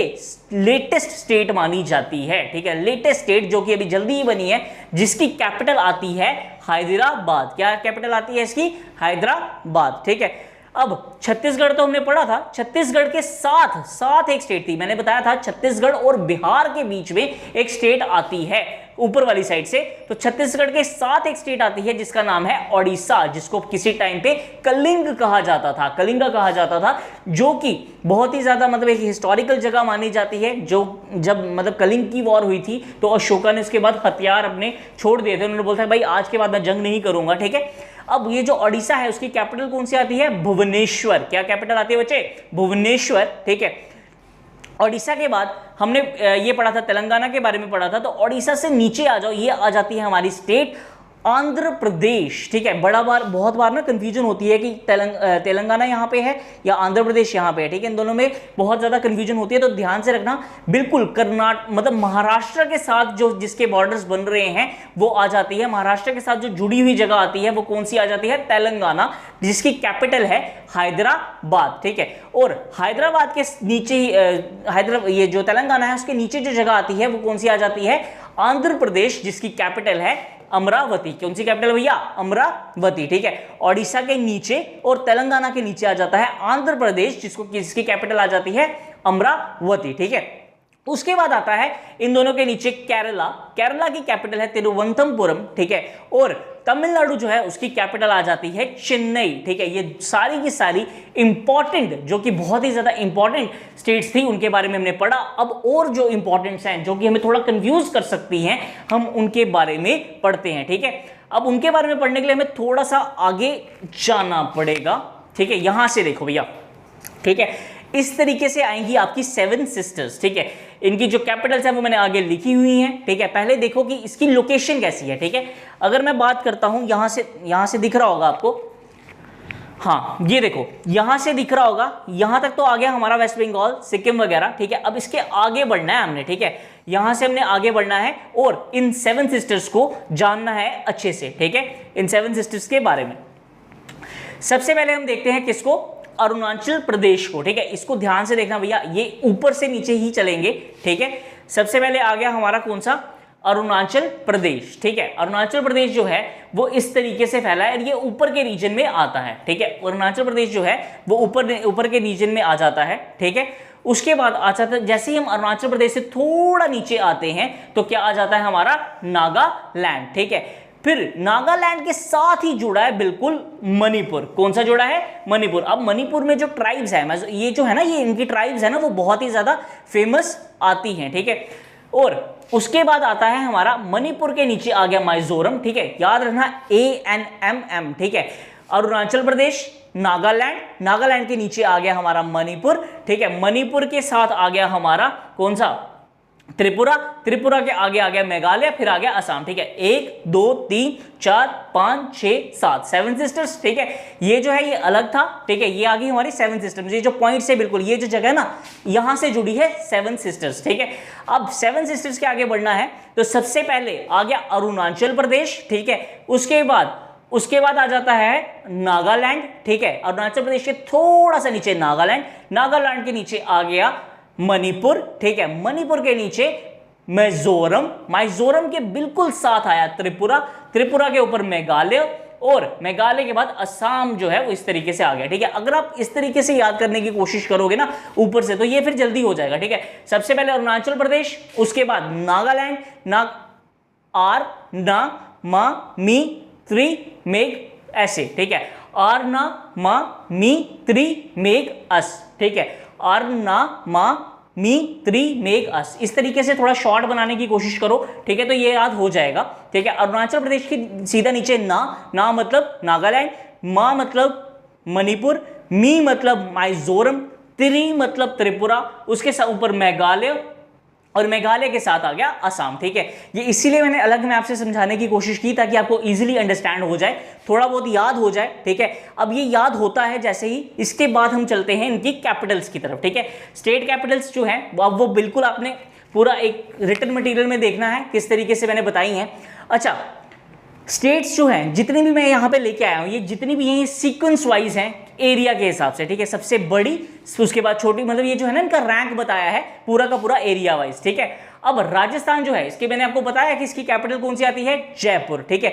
लेटेस्ट स्टेट मानी जाती है, ठीक है, लेटेस्ट स्टेट जो कि अभी जल्दी ही बनी है, जिसकी कैपिटल आती है हैदराबाद। क्या कैपिटल आती है इसकी, हैदराबाद, ठीक है। अब छत्तीसगढ़ तो हमने पढ़ा था, छत्तीसगढ़ के साथ एक स्टेट थी, मैंने बताया था छत्तीसगढ़ और बिहार के बीच में एक स्टेट आती है ऊपर वाली साइड से, तो छत्तीसगढ़ के साथ एक स्टेट आती है जिसका नाम है ओडिशा, जिसको किसी टाइम पे कलिंग कहा जाता था, कलिंगा कहा जाता था, जो कि बहुत ही ज्यादा मतलब एक हिस्टोरिकल जगह मानी जाती है। जो जब मतलब कलिंग की वॉर हुई थी तो अशोका ने उसके बाद हथियार अपने छोड़ दिए थे, उन्होंने बोला था भाई आज के बाद मैं जंग नहीं करूंगा, ठीक है। अब ये जो ओडिशा है उसकी कैपिटल कौन सी आती है, भुवनेश्वर। क्या कैपिटल आती है बच्चे, भुवनेश्वर, ठीक है। ओडिशा के बाद हमने ये पढ़ा था, तेलंगाना के बारे में पढ़ा था, तो ओडिशा से नीचे आ जाओ, ये आ जाती है हमारी स्टेट आंध्र प्रदेश, ठीक है। बहुत बार ना कंफ्यूजन होती है कि तेलंगाना यहाँ पे है या आंध्र प्रदेश यहाँ पे है, ठीक है, इन दोनों में बहुत ज्यादा कंफ्यूजन होती है, तो ध्यान से रखना। बिल्कुल मतलब महाराष्ट्र के साथ जो जिसके बॉर्डर्स बन रहे हैं वो आ जाती है, महाराष्ट्र के साथ जो जुड़ी हुई जगह आती है वो कौन सी आ जाती है, तेलंगाना, जिसकी कैपिटल है हैदराबाद, ठीक है। और हैदराबाद के नीचे ही ये जो तेलंगाना है उसके नीचे जो जगह आती है वो कौन सी आ जाती है, आंध्र प्रदेश, जिसकी कैपिटल है अमरावती। कौन सी कैपिटल भैया? अमरावती, ठीक है। ओडिशा के नीचे और तेलंगाना के नीचे आ जाता है आंध्र प्रदेश, जिसकी कैपिटल आ जाती है अमरावती, ठीक है। उसके बाद आता है इन दोनों के नीचे केरला। केरला की कैपिटल है तिरुवनंतपुरम, ठीक है। और तमिलनाडु जो है उसकी कैपिटल आ जाती है चेन्नई, ठीक है। ये सारी की सारी इंपॉर्टेंट, जो कि बहुत ही ज्यादा इंपॉर्टेंट स्टेट्स थी, उनके बारे में हमने पढ़ा। अब और जो इंपॉर्टेंट्स हैं, जो कि हमें थोड़ा कंफ्यूज कर सकती हैं, हम उनके बारे में पढ़ते हैं, ठीक है। अब उनके बारे में पढ़ने के लिए हमें थोड़ा सा आगे जाना पड़ेगा, ठीक है। यहां से देखो भैया, ठीक है, इस तरीके से आएंगी आपकी 7 सिस्टर्स, ठीक है। इनकी जो कैपिटल्स है वो मैंने आगे लिखी हुई हैं, ठीक है। पहले देखो कि इसकी लोकेशन कैसी है, ठीक है। अगर मैं बात करता हूं यहां से दिख रहा होगा आपको, हाँ ये देखो यहां से दिख रहा होगा, यहां तक तो आ गया हमारा वेस्ट बंगाल, सिक्किम वगैरह, ठीक है। अब इसके आगे बढ़ना है हमने, ठीक है। यहां से हमने आगे बढ़ना है और इन 7 सिस्टर्स को जानना है अच्छे से, ठीक है, इन 7 सिस्टर्स के बारे में। सबसे पहले हम देखते हैं किसको? अरुणाचल प्रदेश को, ठीक है। इसको ध्यान से देखना भैया, ये ऊपर से नीचे ही चलेंगे, ठीक है। सबसे पहले आ गया हमारा कौन सा? अरुणाचल प्रदेश, ठीक है। अरुणाचल प्रदेश जो है वो इस तरीके से फैला है, ये ऊपर के रीजन में आता है, ठीक है। अरुणाचल प्रदेश जो है वो ऊपर के रीजन में आ जाता है, ठीक है। उसके बाद आ जाता है, जैसे ही हम अरुणाचल प्रदेश से थोड़ा नीचे आते हैं तो क्या आ जाता है हमारा? नागालैंड, ठीक है। फिर नागालैंड के साथ ही जुड़ा है बिल्कुल मणिपुर। कौन सा जुड़ा है? मणिपुर। अब मणिपुर में जो ट्राइब्स है, ये जो है ना, ये इनकी ट्राइब्स है ना, वो बहुत ही ज्यादा फेमस आती हैं, ठीक है। और उसके बाद आता है हमारा मणिपुर के नीचे आ गया मिजोरम, ठीक है। याद रखना ANMM, ठीक है। अरुणाचल प्रदेश, नागालैंड के नीचे आ गया हमारा मणिपुर, ठीक है। मणिपुर के साथ आ गया हमारा कौन सा? त्रिपुरा के आगे आ गया मेघालय, फिर आ गया असम, ठीक है। 1 2 3 4 5 6 7 7 सिस्टर्स, ठीक है। ये जो है ये अलग था, ठीक है। ये आ गई हमारी 7 सिस्टर्स। ये जो पॉइंट से बिल्कुल ये जो जगह है ना, यहां से जुड़ी है 7 सिस्टर्स, ठीक है। अब 7 सिस्टर्स के आगे बढ़ना है तो सबसे पहले आ गया अरुणाचल प्रदेश, ठीक है। उसके बाद आ जाता है नागालैंड, ठीक है। अरुणाचल प्रदेश के थोड़ा सा नीचे नागालैंड के नीचे आ गया मणिपुर, ठीक है। मणिपुर के नीचे मिजोरम के बिल्कुल साथ आया त्रिपुरा के ऊपर मेघालय, और मेघालय के बाद असम जो है वो इस तरीके से आ गया, ठीक है। अगर आप इस तरीके से याद करने की कोशिश करोगे ना ऊपर से, तो ये फिर जल्दी हो जाएगा, ठीक है। सबसे पहले अरुणाचल प्रदेश, उसके बाद नागालैंड, आर ना मा मी त्रि मेघ, ऐसे, ठीक है। आर ना मा मी त्रि मेघ अस, ठीक है। आर ना मा मी त्रि मेघ अस, इस तरीके से थोड़ा शॉर्ट बनाने की कोशिश करो, ठीक है, तो ये याद हो जाएगा, ठीक है। अरुणाचल प्रदेश के सीधा नीचे ना मतलब नागालैंड, मा मतलब मणिपुर, मी मतलब मिजोरम, त्रि मतलब त्रिपुरा, उसके ऊपर मेघालय, और मेघालय के साथ आ गया असम, ठीक है। ये इसीलिए मैंने अलग में आपसे समझाने की कोशिश की ताकि आपको इजीली अंडरस्टैंड हो जाए, थोड़ा बहुत याद हो जाए, ठीक है। अब ये याद होता है जैसे ही, इसके बाद हम चलते हैं इनकी कैपिटल्स की तरफ, ठीक है। स्टेट कैपिटल्स जो हैं अब वो बिल्कुल आपने पूरा एक रिटन मटेरियल में देखना है किस तरीके से मैंने बताई हैं। अच्छा, स्टेट्स जो हैं जितनी भी मैं यहाँ पे लेके आया हूँ, ये जितनी भी हैं ये सीक्वेंस वाइज हैं एरिया के हिसाब से, ठीक है। सबसे बड़ी, उसके बाद छोटी, मतलब ये जो है ना इनका रैंक बताया है पूरा का पूरा एरिया वाइज, ठीक है। अब राजस्थान जो है, इसके मैंने आपको बताया कि इसकी कैपिटल कौन सी आती है? जयपुर, ठीक है।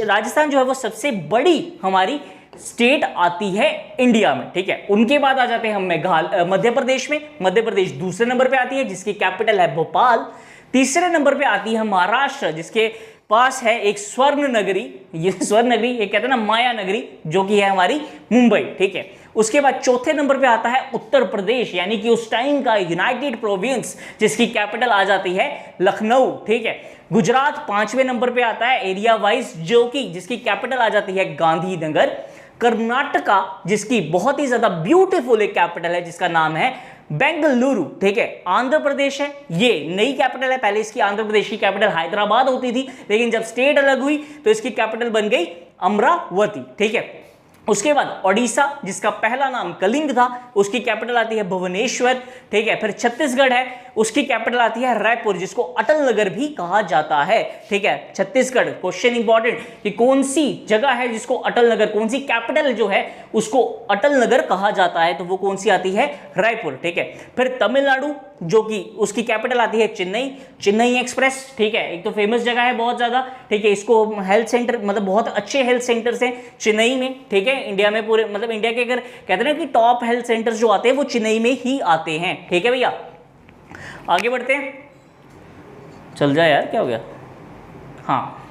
राजस्थान जो है वो सबसे बड़ी हमारी स्टेट आती है इंडिया में, ठीक है। उनके बाद आ जाते हैं हम मध्य प्रदेश में। मध्य प्रदेश दूसरे नंबर पे आती है, जिसकी कैपिटल है भोपाल। तीसरे नंबर पे आती है महाराष्ट्र, जिसके पास है एक स्वर्ण नगरी, ये स्वर्ण नगरी, ये कहते हैं ना माया नगरी, जो कि है हमारी मुंबई, ठीक है। उसके बाद चौथे नंबर पे आता है उत्तर प्रदेश, यानी कि उस टाइम का यूनाइटेड प्रोविंस, जिसकी कैपिटल आ जाती है लखनऊ, ठीक है। गुजरात 5वें नंबर पे आता है एरिया वाइज, जिसकी कैपिटल आ जाती है गांधीनगर। कर्नाटका, जिसकी बहुत ही ज्यादा ब्यूटीफुल एक कैपिटल है जिसका नाम है बेंगलुरु, ठीक है। आंध्र प्रदेश है, ये नई कैपिटल है, पहले इसकी आंध्र प्रदेश की कैपिटल हैदराबाद होती थी, लेकिन जब स्टेट अलग हुई तो इसकी कैपिटल बन गई अमरावती, ठीक है। उसके बाद ओडिशा, जिसका पहला नाम कलिंग था, उसकी कैपिटल आती है भुवनेश्वर, ठीक है। फिर छत्तीसगढ़ है, उसकी कैपिटल आती है रायपुर, जिसको अटल नगर भी कहा जाता है, ठीक है। छत्तीसगढ़, क्वेश्चन इंपॉर्टेंट कि कौन सी जगह है जिसको अटल नगर, कौन सी कैपिटल जो है उसको अटल नगर कहा जाता है, तो वो कौन सी आती है? रायपुर, ठीक है। फिर तमिलनाडु, जो कि उसकी कैपिटल आती है चेन्नई, चेन्नई एक्सप्रेस, ठीक है, एक तो फेमस जगह है बहुत ज़्यादा, ठीक है, इसको हेल्थ सेंटर मतलब बहुत अच्छे हेल्थ सेंटर्स हैं चेन्नई में, ठीक है, इंडिया में पूरे मतलब इंडिया के अगर कहते हैं ना कि टॉप हेल्थ सेंटर्स जो आते हैं वो चेन्नई में ही आते हैं, ठीक है भैया। आगे बढ़ते हैं, चल जाए यार क्या हो गया, हाँ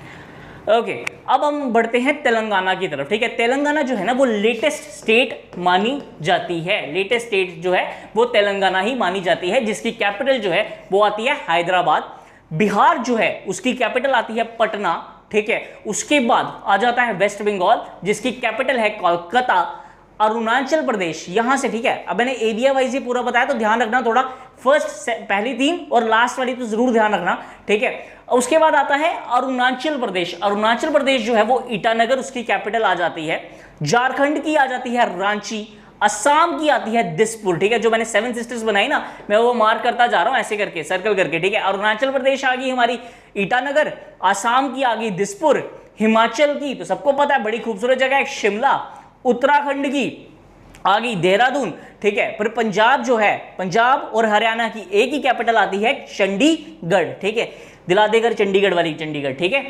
ओके अब हम बढ़ते हैं तेलंगाना की तरफ, ठीक है। तेलंगाना जो है ना वो लेटेस्ट स्टेट मानी जाती है, लेटेस्ट स्टेट जो है वो तेलंगाना ही मानी जाती है, जिसकी कैपिटल जो है वो आती है हैदराबाद। बिहार जो है उसकी कैपिटल आती है पटना, ठीक है। उसके बाद आ जाता है वेस्ट बंगाल जिसकी कैपिटल है कोलकाता। अरुणाचल प्रदेश यहां से, ठीक है, अब मैंने एरिया वाइज ये पूरा बताया तो ध्यान रखना थोड़ा, फर्स्ट पहली 3 और लास्ट वाली तो जरूर ध्यान रखना, ठीक है। उसके बाद आता है अरुणाचल प्रदेश, अरुणाचल प्रदेश जो है वो ईटानगर उसकी कैपिटल आ जाती है। झारखंड की आ जाती है रांची, असम की आती है दिसपुर, ठीक है, जो मैंने 7 सिस्टर्स बनाई ना मैं वो मार्क करता जा रहा हूं ऐसे करके सर्कल करके, ठीक है। अरुणाचल प्रदेश आ गई हमारी ईटानगर, असम की आ गई दिसपुर, हिमाचल की तो सबको पता है बड़ी खूबसूरत जगह है शिमला, उत्तराखंड की आ गई देहरादून, ठीक है। पर पंजाब जो है, पंजाब और हरियाणा की एक ही कैपिटल आती है चंडीगढ़, ठीक है, दिला देकर चंडीगढ़ वाली चंडीगढ़, ठीक है।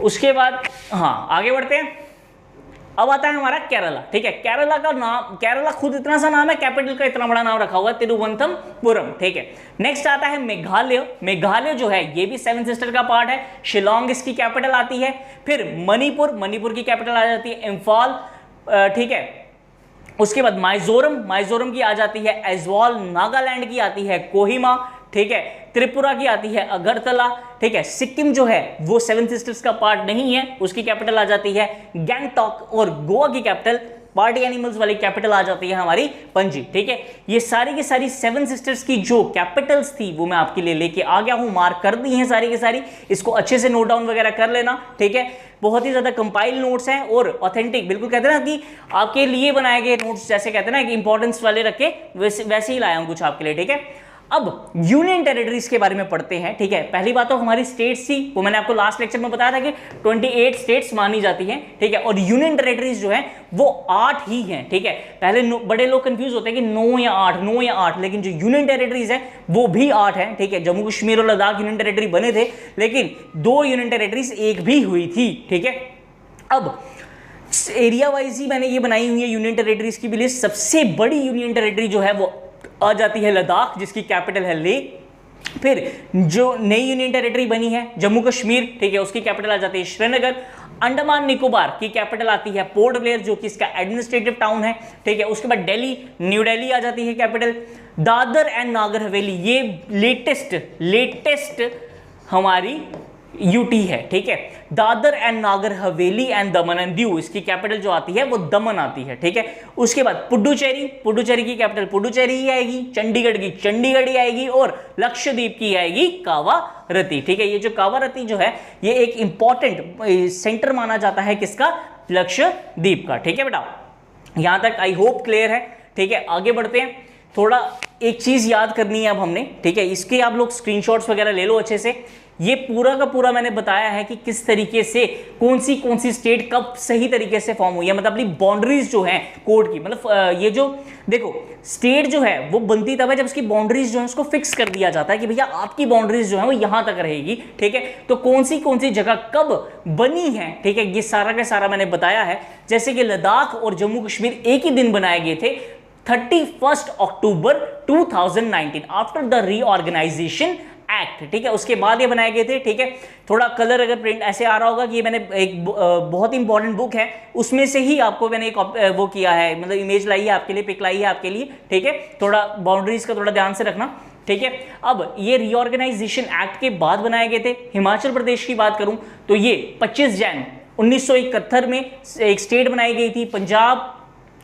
उसके बाद हाँ आगे बढ़ते हैं, अब आता है हमारा केरला, ठीक है। केरला का नाम, केरला खुद इतना सा नाम है, कैपिटल का इतना बड़ा नाम रखा हुआ है तिरुवनंतपुरम, ठीक है। नेक्स्ट आता है मेघालय, मेघालय जो है ये भी 7 सिस्टर का पार्ट है, शिलोंग इसकी कैपिटल आती है। फिर मणिपुर, मणिपुर की कैपिटल आ जाती है इम्फाल, ठीक है। उसके बाद माइजोरम, माइजोरम की आ जाती है ऐज्वाल, नागालैंड की आती है कोहिमा, ठीक है। त्रिपुरा की आती है अगरतला, ठीक है। सिक्किम जो है वो 7 सिस्टर्स का पार्ट नहीं है, उसकी कैपिटल आ जाती है गैंगटॉक, और गोवा की कैपिटल पार्टी एनिमल्स वाली कैपिटल आ जाती है हमारी पणजी, ठीक है। ये सारी की सारी 7 सिस्टर्स की जो कैपिटल्स थी वो मैं आपके लिए लेके आ गया हूं, मार्क कर दी हैं सारी की सारी, इसको अच्छे से नोट डाउन वगैरह कर लेना, ठीक है। बहुत ही ज्यादा कंपाइल नोट्स हैं और ऑथेंटिक, बिल्कुल कहते हैं ना कि आपके लिए बनाए गए नोट्स, जैसे कहते हैं ना कि इंपॉर्टेंस वाले रखे वैसे ही लाया हूं कुछ आपके लिए, ठीक है। अब यूनियन टेरिटरीज के बारे में पढ़ते हैं, ठीक है। पहली बात तो हमारी स्टेट्स थी, वो मैंने आपको लास्ट लेक्चर में बताया था कि 28 स्टेट्स मानी जाती हैं, ठीक है। और यूनियन टेरिटरीज जो है वो 8 ही हैं, ठीक है। पहले बड़े लोग कंफ्यूज होते हैं कि 9 या 8, 9 या 8, लेकिन जो यूनियन टेरिटरीज है वो भी 8 हैं, ठीक है। जम्मू कश्मीर और लद्दाख यूनियन टेरिटरी बने थे, लेकिन 2 यूनियन टेरिटरीज एक भी हुई थी, ठीक है। अब एरिया वाइज ही मैंने ये बनाई हुई है यूनियन टेरिटरीज की भी लिस्ट। सबसे बड़ी यूनियन टेरिटरी जो है वो आ जाती है लद्दाख, जिसकी कैपिटल है लेह। फिर जो नई यूनियन टेरिटरी बनी है जम्मू कश्मीर, ठीक है, उसकी कैपिटल आ जाती है श्रीनगर। अंडमान निकोबार की कैपिटल आती है पोर्ट ब्लेयर, जो कि इसका एडमिनिस्ट्रेटिव टाउन है, ठीक है। उसके बाद दिल्ली, न्यू दिल्ली आ जाती है कैपिटल। दादर एंड नागर हवेली ये लेटेस्ट हमारी यूटी है, ठीक है। Dadar and Nagar Haveli and Daman and Diu इसकी कैपिटल जो आती है वो दमन आती है, ठीक है। उसके बाद पुडुचेरी, पुडुचेरी की कैपिटल पुडुचेरी ही आएगी। चंडीगढ़ की चंडीगढ़ ही आएगी, और लक्षद्वीप की आएगी कावारती, ठीक है। ये जो कावारती जो है ये एक इंपॉर्टेंट सेंटर माना जाता है किसका, लक्षद्वीप का, ठीक है बेटा। यहां तक आई होप क्लियर है, ठीक है। आगे बढ़ते हैं, थोड़ा एक चीज याद करनी है अब हमने, ठीक है। इसके आप लोग स्क्रीनशॉट्स वगैरह ले लो अच्छे से। ये पूरा का पूरा मैंने बताया है कि किस तरीके से कौन सी स्टेट कब सही तरीके से फॉर्म हुई है, मतलब अपनी बाउंड्रीज जो हैं कोड की, मतलब ये जो देखो स्टेट जो है वो बनती तब है जब उसकी बाउंड्रीज जो है उसको फिक्स कर दिया जाता है कि भैया आपकी बाउंड्रीज जो है वो यहां तक रहेगी, ठीक है। तो कौन सी जगह कब बनी है, ठीक है, ये सारा का सारा मैंने बताया है। जैसे कि लद्दाख और जम्मू कश्मीर एक ही दिन बनाए गए थे, 31 अक्टूबर 2019 आफ्टर द रीऑर्गेनाइजेशन एक्ट, ठीक है। उसके बाद ये बनाए गए थे, ठीक है। थोड़ा कलर अगर प्रिंट ऐसे आ रहा होगा कि ये मैंने एक बहुत इंपॉर्टेंट बुक है उसमें से ही आपको मैंने एक वो किया है, मतलब इमेज लाई है आपके लिए, पिक लाई है आपके लिए, ठीक है। थोड़ा बाउंड्रीज का थोड़ा ध्यान से रखना, ठीक है। अब ये रीऑर्गेनाइजेशन एक्ट के बाद बनाए गए थे। हिमाचल प्रदेश की बात करूं तो ये 25 जनवरी 1971 में एक स्टेट बनाई गई थी। पंजाब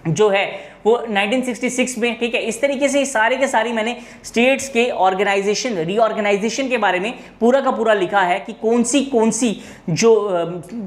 जो है वो 1966 में, ठीक है। इस तरीके से सारे के सारी मैंने स्टेट्स के ऑर्गेनाइजेशन रीऑर्गेनाइजेशन के बारे में पूरा का पूरा लिखा है कि कौन सी जो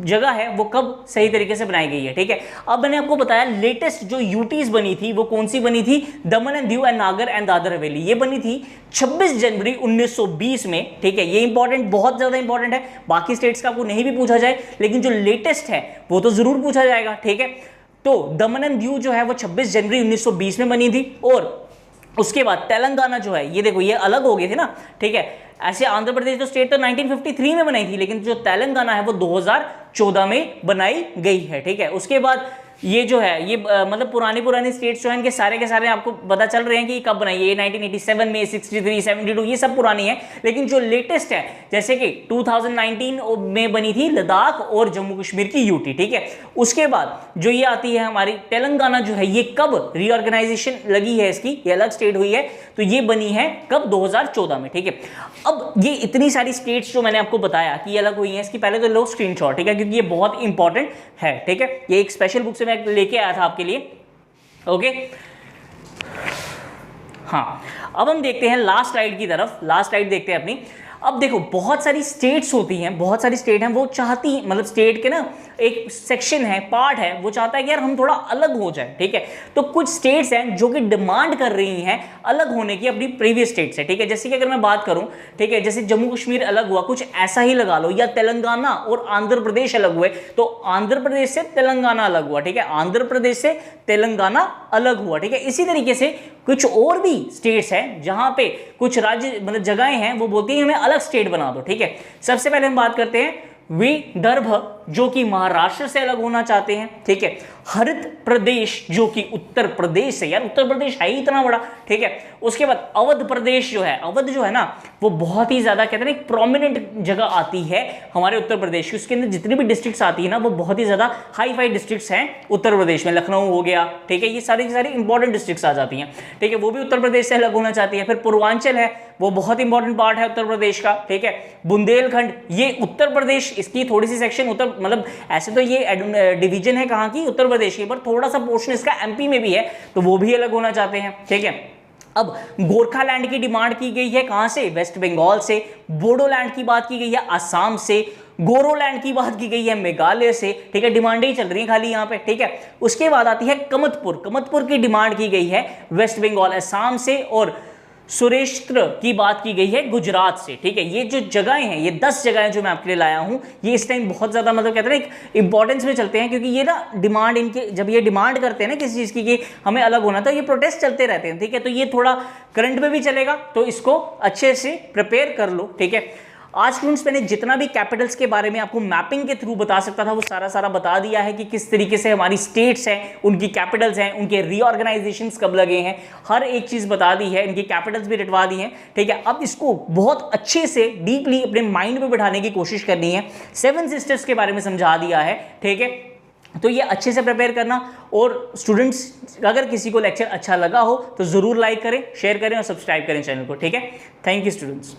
जगह है वो कब सही तरीके से बनाई गई है, ठीक है। अब मैंने आपको बताया लेटेस्ट जो यूटीज बनी थी वो कौन सी बनी थी, दमन एंड दीव एंड नागर एंड दादर हवेली, ये बनी थी 26 जनवरी 1920 में, ठीक है। ये इंपॉर्टेंट, बहुत ज्यादा इंपॉर्टेंट है। बाकी स्टेट्स का आपको नहीं भी पूछा जाए लेकिन जो लेटेस्ट है वो तो जरूर पूछा जाएगा, ठीक है। तो दमन एंड दीव जो है वो 26 जनवरी 1920 में बनी थी, और उसके बाद तेलंगाना जो है, ये देखो ये अलग हो गए थे ना, ठीक है। ऐसे आंध्र प्रदेश तो स्टेट तो 1953 में बनाई थी, लेकिन जो तेलंगाना है वो 2014 में बनाई गई है, ठीक है। उसके बाद ये जो है ये मतलब पुरानी स्टेट्स जो हैं इनके सारे के सारे आपको पता चल रहे हैं कि कब बनाई है। ये 1987 में, 63, 72 ये सब पुरानी है, लेकिन जो लेटेस्ट है जैसे कि 2019 में बनी थी लद्दाख और जम्मू कश्मीर की यूटी, ठीक है। उसके बाद जो ये आती है हमारी तेलंगाना जो है, ये कब रीऑर्गेनाइजेशन लगी है इसकी, ये अलग स्टेट हुई है, तो ये बनी है कब, 2014 में, ठीक है। अब ये इतनी सारी स्टेट्स जो मैंने आपको बताया कि ये अलग हुई हैं, इसकी पहले तो लो स्क्रीनशॉट, ठीक है, क्योंकि ये बहुत इंपॉर्टेंट है, ठीक है। ये एक स्पेशल बुक से मैं लेके आया था आपके लिए, ओके। हाँ, अब हम देखते हैं लास्ट स्लाइड की तरफ, लास्ट स्लाइड देखते हैं अपनी। अब देखो बहुत सारी स्टेट्स होती हैं, बहुत सारी स्टेट हैं, वो चाहती हैं, मतलब स्टेट के ना एक सेक्शन है, पार्ट है, वो चाहता है कि यार हम थोड़ा अलग हो जाए, ठीक है। तो कुछ स्टेट्स हैं जो कि डिमांड कर रही हैं अलग होने की अपनी प्रीवियस स्टेट से, ठीक है। जैसे कि अगर मैं बात करूं, ठीक है, जैसे जम्मू कश्मीर अलग हुआ, कुछ ऐसा ही लगा लो, या तेलंगाना और आंध्र प्रदेश अलग हुए, तो आंध्र प्रदेश से तेलंगाना अलग हुआ, ठीक है, आंध्र प्रदेश से तेलंगाना अलग हुआ, ठीक है। इसी तरीके से कुछ और भी स्टेट्स हैं जहां पे कुछ राज्य मतलब जगहें हैं वो बोलती हैं हमें अलग स्टेट बना दो, ठीक है। सबसे पहले हम बात करते हैं विदर्भ जो कि महाराष्ट्र से अलग होना चाहते हैं, ठीक है। हरित प्रदेश जो कि उत्तर प्रदेश से, यार उत्तर प्रदेश है ही इतना बड़ा, ठीक है। उसके बाद अवध प्रदेश जो है, अवध जो है ना वो बहुत ही ज्यादा कहते हैं एक प्रोमिनेंट जगह आती है हमारे उत्तर प्रदेश की, उसके अंदर जितनी भी डिस्ट्रिक्ट्स आती है ना वो बहुत ही ज्यादा हाई फाई डिस्ट्रिक्ट्स हैं उत्तर प्रदेश में। लखनऊ हो गया, ठीक है, ये सारी की सारी इंपॉर्टेंट डिस्ट्रिक्ट्स आ जाती हैं, ठीक है, वो भी उत्तर प्रदेश से अलग होना चाहती है। फिर पूर्वांचल है, वो बहुत इंपॉर्टेंट पार्ट है उत्तर प्रदेश का, ठीक है। बुंदेलखंड ये उत्तर प्रदेश, इसकी थोड़ी सी सेक्शन उत्तर मतलब ऐसे तो ये डिवीजन है कहाँ की, उत्तर प्रदेश की, पर थोड़ा सा पोर्शन इसका एमपी में भी है, तो वो भी अलग होना चाहते हैं, ठीक है। अब गोरखालैंड की डिमांड की गई है कहां से, वेस्ट बंगाल से। बोडोलैंड की बात की गई है असम से। गोरोलैंड की बात की गई है मेघालय से, ठीक है। डिमांडें ही चल रही हैं खाली यहाँ पे, ठीक है। उसके बाद आती है कमतपुर, कमतपुर की डिमांड की गई है वेस्ट बंगाल असम से। और सुरेश्वर की बात की गई है गुजरात से, ठीक है। ये जो जगहें हैं, ये 10 जगहें जो मैं आपके लिए लाया हूं, ये इस टाइम बहुत ज्यादा मतलब कहते हैं एक इंपॉर्टेंस में चलते हैं, क्योंकि ये ना डिमांड इनके, जब ये डिमांड करते हैं ना किसी चीज की कि हमें अलग होना, तो ये प्रोटेस्ट चलते रहते हैं, ठीक है। तो ये थोड़ा करंट में भी चलेगा, तो इसको अच्छे से प्रिपेयर कर लो, ठीक है। आज स्टूडेंट्स मैंने जितना भी कैपिटल्स के बारे में आपको मैपिंग के थ्रू बता सकता था वो सारा बता दिया है कि किस तरीके से हमारी स्टेट्स हैं, उनकी कैपिटल्स हैं, उनके रीऑर्गेनाइजेशंस कब लगे हैं, हर एक चीज बता दी है, इनकी कैपिटल्स भी रटवा दी हैं, ठीक है। अब इसको बहुत अच्छे से डीपली अपने माइंड में बिठाने की कोशिश करनी है। 7 सिस्टर्स के बारे में समझा दिया है, ठीक है। तो ये अच्छे से प्रिपेयर करना। और स्टूडेंट्स अगर किसी को लेक्चर अच्छा लगा हो तो जरूर लाइक करें, शेयर करें और सब्सक्राइब करें चैनल को, ठीक है। Thank you students.